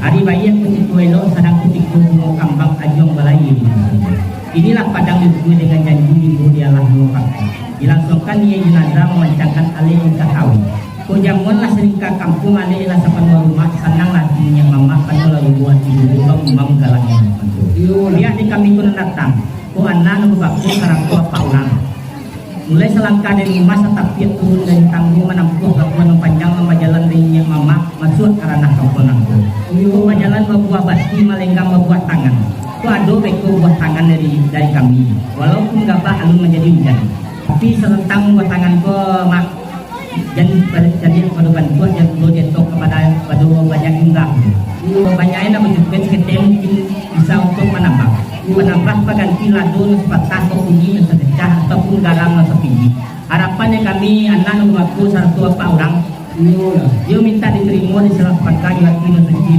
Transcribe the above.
Hari bayi putih tuelo sedang putih kubu kambang ajong balai ini. Inilah padang dibuat dengan janji minggu dialah melupakan. Dilangsungkan ia jenazah memancangkan alih ke tahu. Kujamuanlah seringka kampung alih ilah sapan rumah senang lagi yang mama kan lalu buat ibu umam galangnya. Lihat di kami pun datang. Ku anak nubakku karang tua paulang. Mulai selangkah dari rumah tetapi turun dari tanggung menempuh kampung panjang jalan dari mama masuk ke ranah kampung aku. Jalan berbuah bati melenggang berbuah tangan. Ku ado beko buah tangan dari kami. Walaupun gabah alun menjadi hujan. Tapi serentang buah tangan ku mak jadi pada bantuan yang perlu ditok kepada banyak enggak. Banyaknya berjumpa sekitar mungkin bisa untuk menambah pengganti ladun sepatah atau kunci yang sedekah ataupun garam yang setinggi. Harapannya kami anak rumahku satu apa orang dia minta diterima di salah pakai lagi yang suci